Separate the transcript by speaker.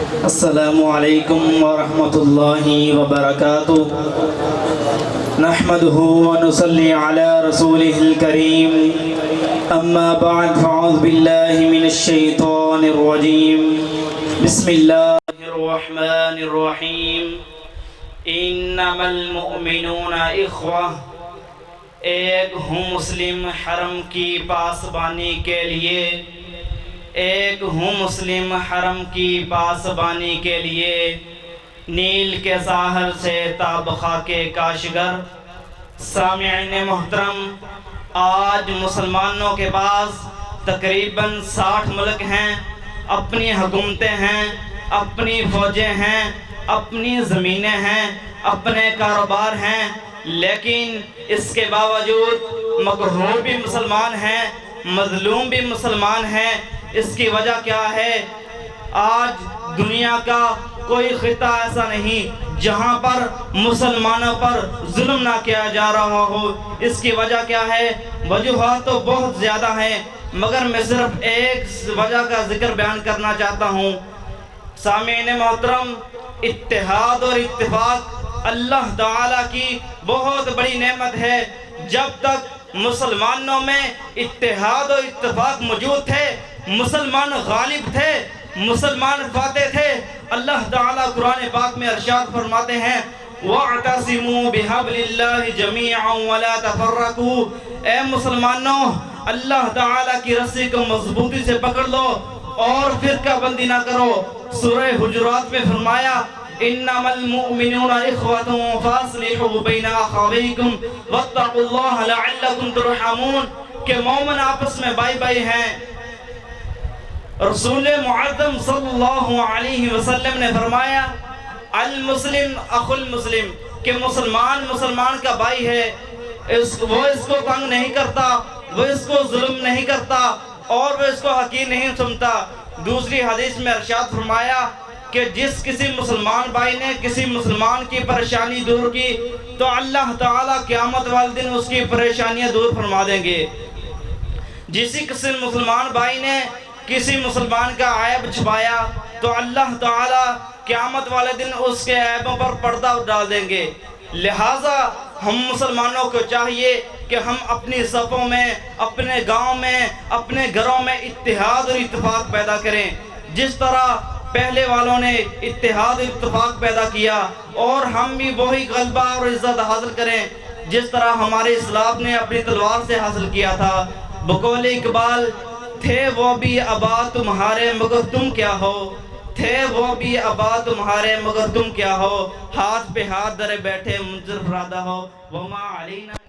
Speaker 1: السلام علیکم ورحمۃ اللہ وبرکاتہ نحمده ونصلي على رسوله الكريم اما بعد فاعوذ باللہ من الشیطان الرجیم بسم اللہ الرحمن الرحیم انما المؤمنون اخوہ ایک ہوں مسلم حرم کی پاسبانی کے لیے، ایک ہوں مسلم حرم کی پاسبانی کے لیے، نیل کے ساحل سے تابخا کے کاشگر۔ سامعین محترم، آج مسلمانوں کے پاس تقریباً 60 ملک ہیں، اپنی حکومتیں ہیں، اپنی فوجیں ہیں، اپنی زمینیں ہیں، اپنے کاروبار ہیں، لیکن اس کے باوجود مقہور بھی مسلمان ہیں، مظلوم بھی مسلمان ہیں۔ اس کی وجہ کیا ہے؟ آج دنیا کا کوئی خطہ ایسا نہیں جہاں پر مسلمانوں پر ظلم نہ کیا جا رہا ہو۔ اس کی وجہ کیا ہے؟ وجوہات تو بہت زیادہ ہیں، مگر میں صرف ایک وجہ کا ذکر بیان کرنا چاہتا ہوں۔ سامعین محترم، اتحاد اور اتفاق اللہ تعالیٰ کی بہت بڑی نعمت ہے۔ جب تک مسلمانوں میں اتحاد اور اتفاق موجود تھے، مسلمان غالب تھے، مسلمان فاتح تھے۔ اللہ تعالیٰ قرآن پاک میں ارشاد فرماتے ہیں وَاعْتَصِمُوا بِحَبْلِ اللَّهِ جَمِيعًا وَلَا تَفَرَّقُوا، اے مسلمانوں اللہ تعالیٰ کی رسی کو مضبوطی سے پکڑ لو اور فرقہ بندی نہ کرو۔ سورہ حجرات میں فرمایا انما المؤمنون اخوة فاصلحوا بین اخویکم واتقوا اللہ لعلکم ترحمون، کہ مومن آپس میں بھائی بھائی ہیں۔ رسول معظم صلی اللہ علیہ وسلم نے فرمایا المسلم اخو المسلم، کہ مسلمان مسلمان کا بھائی ہے، وہ اس کو تنگ نہیں کرتا، وہ اس کو ظلم نہیں کرتا اور وہ اس کو حقیر نہیں سمجھتا۔ دوسری حدیث میں ارشاد فرمایا کہ جس کسی مسلمان بھائی نے کسی مسلمان کی پریشانی دور کی تو اللہ تعالیٰ قیامت والے دن اس کی پریشانیاں دور فرما دیں گے۔ کسی مسلمان بھائی نے کسی مسلمان کا عیب چھپایا تو اللہ تعالیٰ قیامت والے دن اس کے عیبوں پر پردہ ڈال دیں گے۔ لہٰذا ہم مسلمانوں کو چاہیے کہ ہم اپنی صفوں میں، اپنے گاؤں میں، اپنے گھروں میں اتحاد اور اتفاق پیدا کریں۔ جس طرح پہلے والوں نے اتحاد اور اتفاق پیدا کیا، اور ہم بھی وہی غلبہ اور عزت حاصل کریں جس طرح ہمارے اسلاف نے اپنی تلوار سے حاصل کیا تھا۔ بقول اقبال، تھے وہ بھی آباد تمہارے مگر تم کیا ہو، تھے وہ بھی آباد تمہارے مگر تم کیا ہو، ہاتھ پہ ہاتھ درے بیٹھے منظر فرادہ ہو، وما علینا